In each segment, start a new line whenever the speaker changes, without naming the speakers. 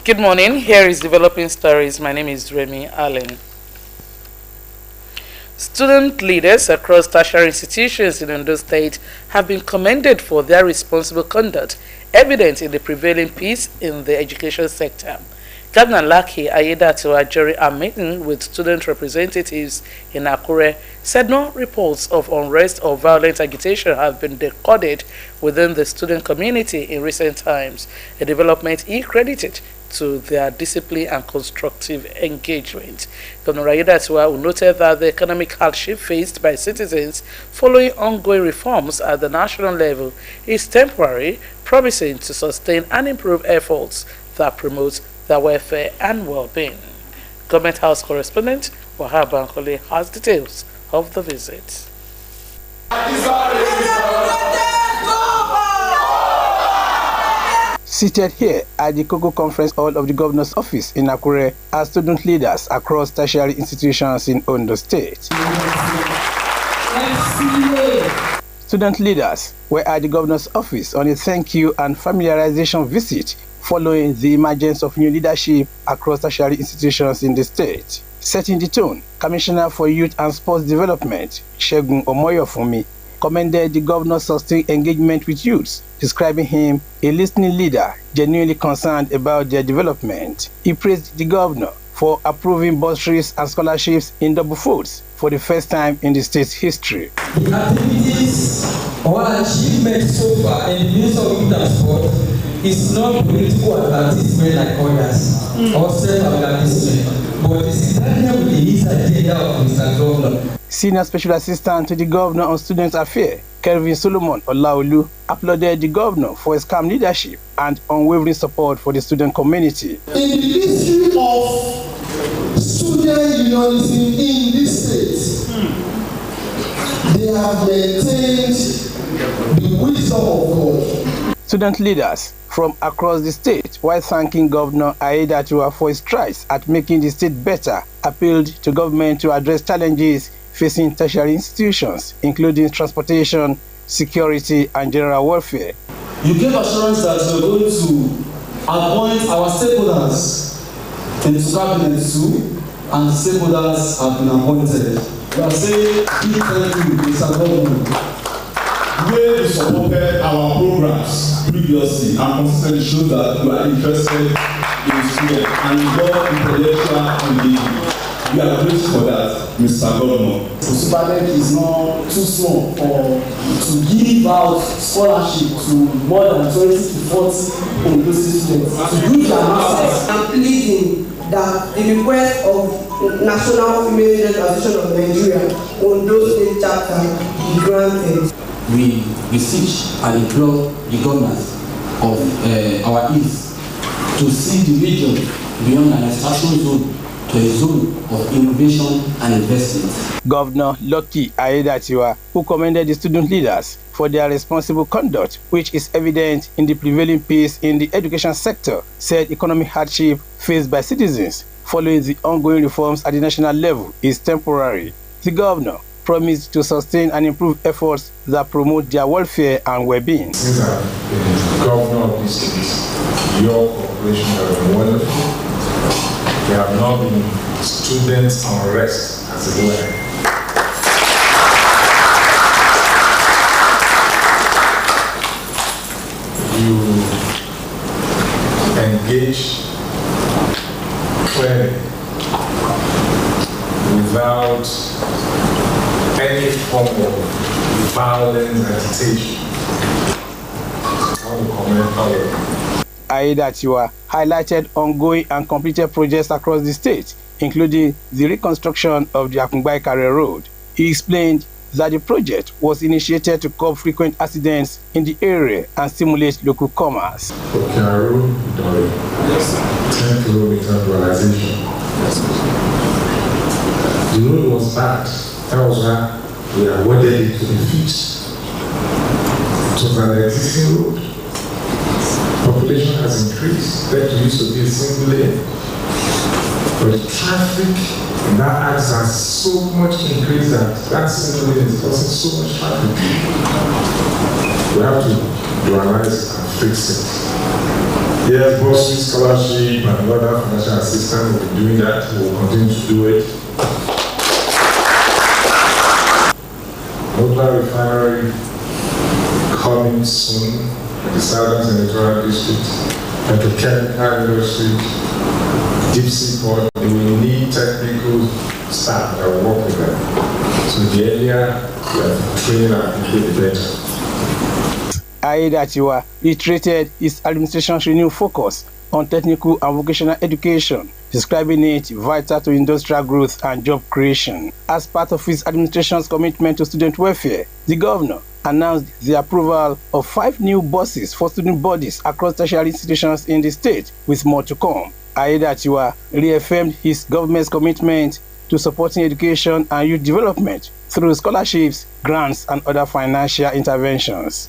Good morning. Here is Developing Stories. My name is Remy Allen. Student leaders across tertiary institutions in Ondo State have been commended for their responsible conduct, evident in the prevailing peace in the education sector. Governor Lucky Aiyedatiwa, during a meeting with student representatives in Akure, said no reports of unrest or violent agitation have been recorded within the student community in recent times, a development he credited to their discipline and constructive engagement. Governor Aiyedatiwa noted that the economic hardship faced by citizens following ongoing reforms at the national level is temporary, promising to sustain and improve efforts that promote their welfare and well-being. Government House correspondent Wahab Bankole has details of the visit.
Seated here at the Cocoa Conference Hall of the Governor's Office in Akure are student leaders across tertiary institutions in Ondo State. Student leaders were at the Governor's Office on a thank you and familiarization visit following the emergence of new leadership across tertiary institutions in the state. Setting the tone, Commissioner for Youth and Sports Development, Segun Omoyofumi, commended the governor's sustained engagement with youths, describing him a listening leader genuinely concerned about their development. He praised the governor for approving bursaries and scholarships in double folds for the first time in the state's history.
The activities or achievements so far in the Ministry of Youth and Sport is not political advertisement like others or self-advertisement, but it's entirely with his agenda of Mr. Governor.
Senior Special Assistant to the Governor on Student Affairs, Kelvin Solomon Olaolu, applauded the governor for his calm leadership and unwavering support for the student community.
In the history of student unionism in this state, they have maintained the wisdom of God.
Student leaders from across the state, while thanking Governor Aiyedatiwa for his strides at making the state better, appealed to government to address challenges facing tertiary institutions, including transportation, security, and general welfare.
You gave assurance that you are going to appoint our stakeholders into cabinet too, and stakeholders have been appointed. You are saying, big thank you, Mr. Governor.
Where you supported our programs previously and consistently shows that you are interested in students and you got intellectual engagement. We are grateful for that, Mr. Governor.
Superbank is not too small to give out scholarship to more than 20 to 40 Ondo students to do their masters.
I'm pleading that the request of National Female Student Association of Nigeria Ondo State Chapter be granted.
We beseech and implore the governors of our east to see the region beyond an extraction zone to a zone of innovation and investment.
Governor Lucky Aiyedatiwa, who commended the student leaders for their responsible conduct, which is evident in the prevailing peace in the education sector, said economic hardship faced by citizens following the ongoing reforms at the national level is temporary. The governor promised to sustain and improve efforts that promote their welfare and well-being.
Since I've been governor of this state, your cooperation has been wonderful. There have not been students unrest, as it were. You engage clearly without any form of violent agitation. I will comment on it.
Aiyedatiwa highlighted ongoing and completed projects across the state, including the reconstruction of the Akungbai-Ikare Road. He explained that the project was initiated to curb frequent accidents in the area and stimulate local commerce.
Ikare Road, 10 kilometer dualization. The road was bad. That was why we awarded it to the fix. It was an existing road. Population has increased. That used to be a single lane. But the traffic in that axis has so much increased that single lane is causing so much traffic. We have to dualize and fix it. Yes, bursary, scholarship, and other financial assistance. We'll be doing that. We'll continue to do it. Nuclear refinery coming soon in the Southern Senatorial District. Petrochemical industry, deep sea port. We need technical staff that will work with them. So the earlier we are training our people, the better.
Aiyedatiwa reiterated his administration's renewed focus on technical and vocational education, describing it vital to industrial growth and job creation. As part of his administration's commitment to student welfare, the governor announced the approval of 5 new buses for student bodies across tertiary institutions in the state, with more to come. Aiyedatiwa reaffirmed his government's commitment to supporting education and youth development through scholarships, grants, and other financial interventions.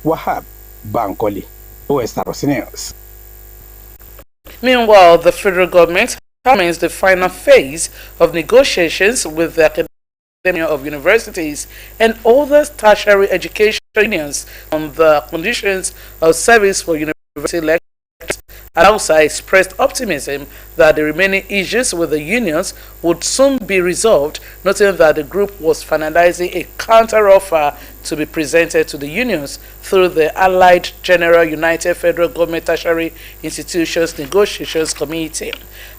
Wahab Bankole, Osrc News.
Meanwhile, the federal government commenced the final phase of negotiations with the Academy of Universities and other tertiary education unions on the conditions of service for university lecturers, and also expressed optimism that the remaining issues with the unions would soon be resolved, noting that the group was finalizing a counter-offer to be presented to the unions through the Allied General United Federal Government Tertiary Institutions Negotiations Committee.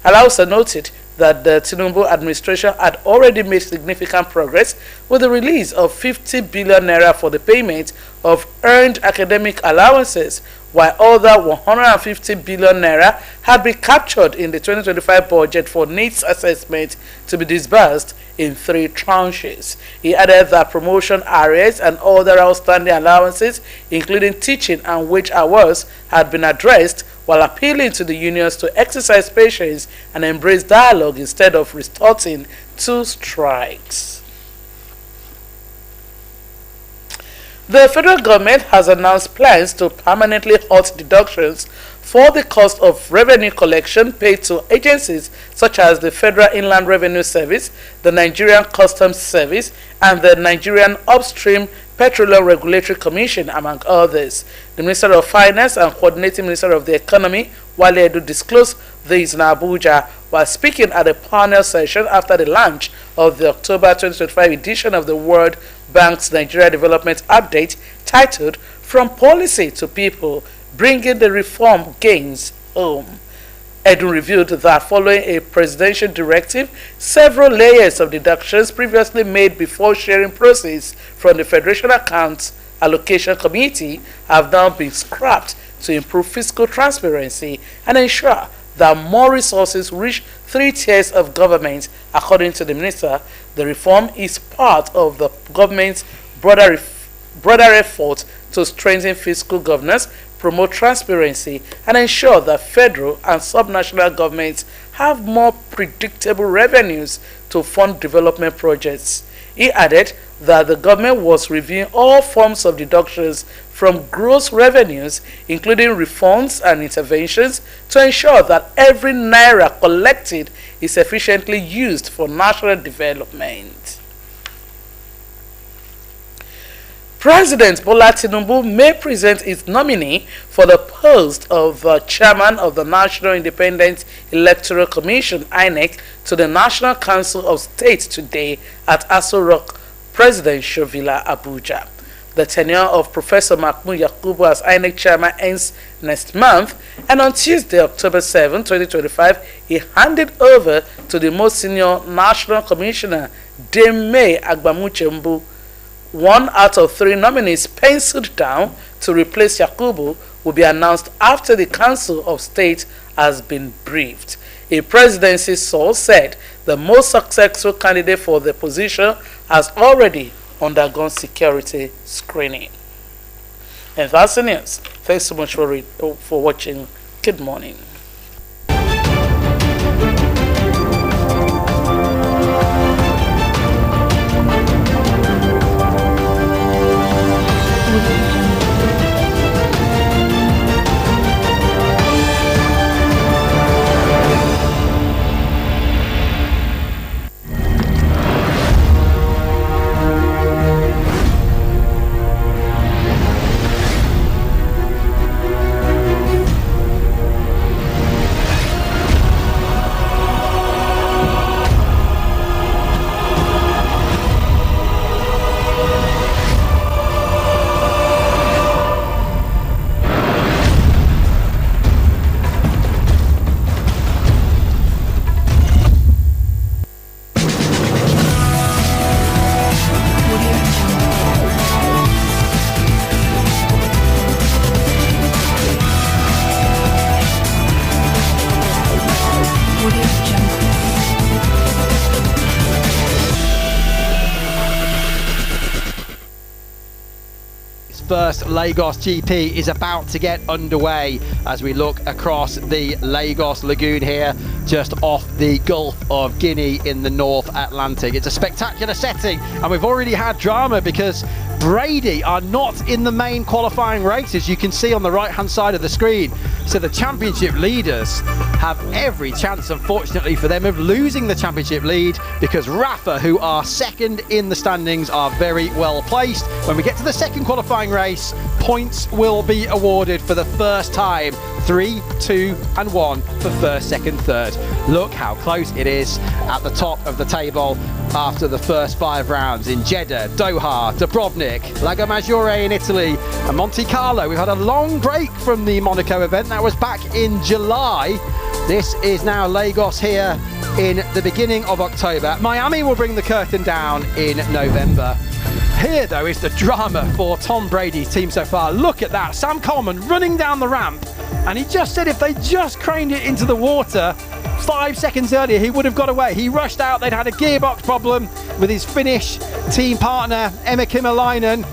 And also noted that the Tinubu administration had already made significant progress with the release of 50 billion naira for the payment of earned academic allowances, while other 150 billion naira had been captured in the 2025 budget for needs assessment to be disbursed in 3 tranches. He added that promotion arrears and other outstanding allowances, including teaching and wage hours, had been addressed, while appealing to the unions to exercise patience and embrace dialogue instead of resorting to strikes. The federal government has announced plans to permanently halt deductions for the cost of revenue collection paid to agencies such as the Federal Inland Revenue Service, the Nigerian Customs Service, and the Nigerian Upstream Petroleum Regulatory Commission, among others. The Minister of Finance and Coordinating Minister of the Economy, Wale Edu, disclosed this in Abuja while speaking at a panel session after the launch of the October 2025 edition of the World Bank's Nigeria Development Update, titled "From Policy to People, Bringing the Reform Gains Home." Edu revealed that following a presidential directive, several layers of deductions previously made before sharing proceeds from the Federation Accounts Allocation Committee have now been scrapped to improve fiscal transparency and ensure that more resources reach 3 tiers of government. According to the minister, the reform is part of the government's broader effort to strengthen fiscal governance, promote transparency, and ensure that federal and subnational governments have more predictable revenues to fund development projects. He added that the government was reviewing all forms of deductions from gross revenues, including refunds and interventions, to ensure that every naira collected is efficiently used for national development. President Bola Tinubu may present his nominee for the post of chairman of the National Independent Electoral Commission (INEC) to the National Council of State today at Osrc Presidential Villa, Abuja. The tenure of Professor Mahmoud Yakubu as INEC chairman ends next month, and on Tuesday, October 7, 2025, he handed over to the most senior national commissioner, Dame May Agbamuchembu. 1 out of 3 nominees penciled down to replace Yakubu will be announced after the Council of State has been briefed. A presidency source said the most successful candidate for the position has already undergone security screening. And that's the news. Thanks so much for watching. Good morning.
first Lagos GP is about to get underway as we look across the Lagos Lagoon here, just off the Gulf of Guinea in the North Atlantic. It's a spectacular setting, and we've already had drama because Brady are not in the main qualifying race, as you can see on the right hand side of the screen. So the championship leaders have every chance, unfortunately for them, of losing the championship lead, because Rafa, who are second in the standings, are very well placed. When we get to the second qualifying race, points will be awarded for the first time. 3, 2 and 1 for first, second, third. Look how close it is at the top of the table after the first 5 rounds in Jeddah, Doha, Dubrovnik, Lago Maggiore in Italy and Monte Carlo. We've had a long break from the Monaco event. That was back in July. This is now Lagos here in the beginning of October. Miami will bring the curtain down in November. Here, though, is the drama for Tom Brady's team so far. Look at that. Sam Coleman running down the ramp. And he just said if they just craned it into the water 5 seconds earlier, he would have got away. He rushed out. They'd had a gearbox problem with his Finnish team partner, Emma Kymäläinen.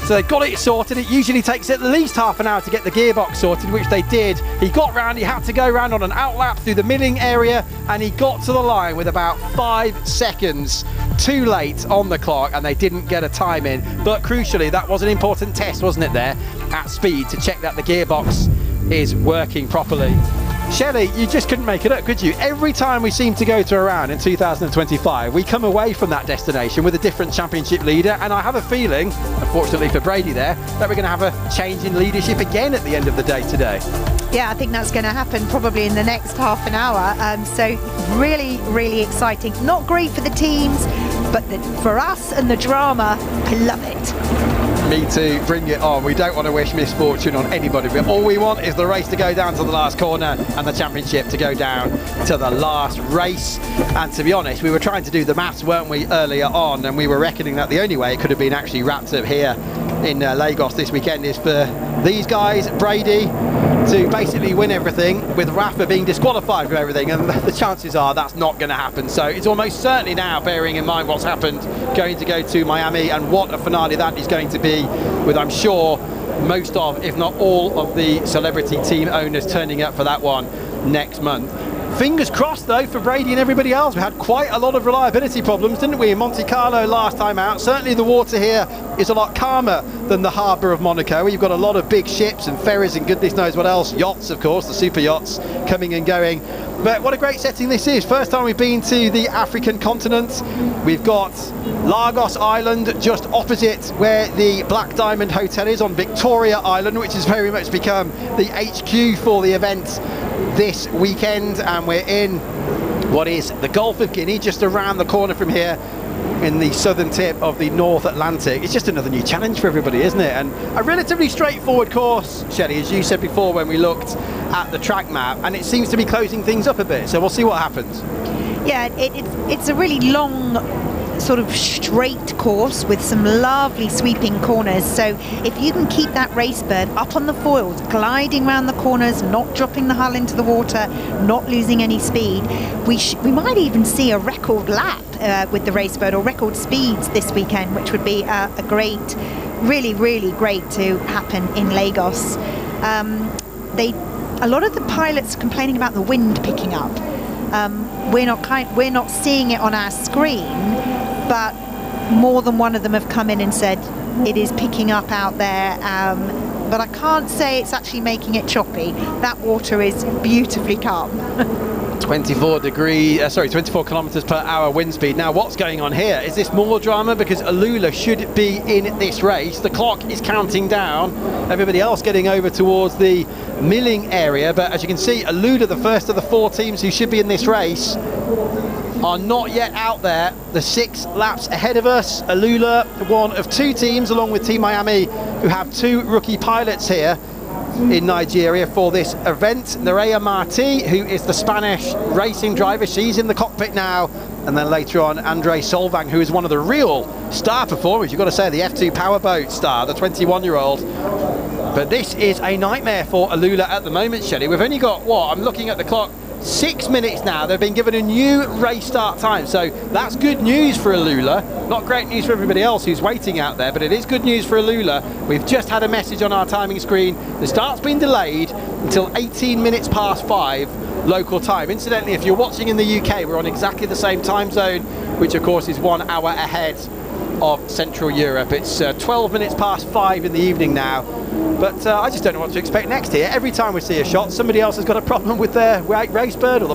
So they got it sorted. It usually takes at least half an hour to get the gearbox sorted, which they did. He got round, he had to go round on an outlap through the milling area, and he got to the line with about 5 seconds too late on the clock, and they didn't get a time in. But crucially, that was an important test, wasn't it, there at speed, to check that the gearbox is working properly. Shelley, you just couldn't make it up, could you? Every time we seem to go to a round in 2025, we come away from that destination with a different championship leader, and I have a feeling, unfortunately for Brady there, that we're going to have a change in leadership again at the end of the day today.
Yeah, I think that's going to happen probably in the next half an hour. So really, really exciting. Not great for the teams, but for us and the drama, I love it.
Me too, bring it on. We don't want to wish misfortune on anybody, but all we want is the race to go down to the last corner and the championship to go down to the last race. And to be honest, we were trying to do the maths, weren't we, earlier on, and we were reckoning that the only way it could have been actually wrapped up here in Lagos this weekend is for these guys, Brady, to basically win everything, with Rafa being disqualified from everything, and the chances are that's not going to happen. So it's almost certainly now, bearing in mind what's happened, going to go to Miami, and what a finale that is going to be, with, I'm sure, most of, if not all of the celebrity team owners turning up for that one next month. Fingers crossed though for Brady and everybody else. We had quite a lot of reliability problems, didn't we, in Monte Carlo last time out. Certainly the water here is a lot calmer than the harbour of Monaco, where you've got a lot of big ships and ferries and goodness knows what else, yachts of course, the super yachts coming and going. But what a great setting this is. First time we've been to the African continent. We've got Lagos Island just opposite where the Black Diamond Hotel is, on Victoria Island, which has very much become the HQ for the event this weekend. And we're in what is the Gulf of Guinea, just around the corner from here in the southern tip of the North Atlantic. It's just another new challenge for everybody, isn't it? And a relatively straightforward course, Shelley, as you said before when we looked at the track map, and it seems to be closing things up a bit, so we'll see what happens.
Yeah, it's a really long sort of straight course with some lovely sweeping corners, so if you can keep that race bird up on the foils, gliding around the corners, not dropping the hull into the water, not losing any speed, we might even see a record lap with the race bird, or record speeds this weekend, which would be a great, really great to happen in Lagos. A lot of the pilots are complaining about the wind picking up. We're not seeing it on our screen, but more than one of them have come in and said it is picking up out there, but I can't say it's actually making it choppy. That water is beautifully calm.
24 kilometers per hour wind speed. Now what's going on here? Is this more drama? Because Alula should be in this race. The clock is counting down. Everybody else getting over towards the milling area, but as you can see, Alula, the first of the 4 teams who should be in this race, are not yet out there. The 6 laps ahead of us. Alula, one of 2 teams, along with Team Miami, who have 2 rookie pilots here in Nigeria for this event. Nerea Marti, who is the Spanish racing driver, she's in the cockpit now. And then later on, Andre Solvang, who is one of the real star performers, you've got to say, the F2 powerboat star, the 21-year-old. But this is a nightmare for Alula at the moment, Shelley. We've only got, I'm looking at the clock, 6 minutes now. They've been given a new race start time, so that's good news for Alula. Not great news for everybody else who's waiting out there, but it is good news for Alula. We've just had a message on our timing screen. The start's been delayed until 18 minutes past 5 local time. Incidentally, if you're watching in the UK, we're on exactly the same time zone, which of course is 1 hour ahead of Central Europe. It's 12 minutes past 5 in the evening now, but I just don't know what to expect next here. Every time we see a shot, somebody else has got a problem with their racebird, or the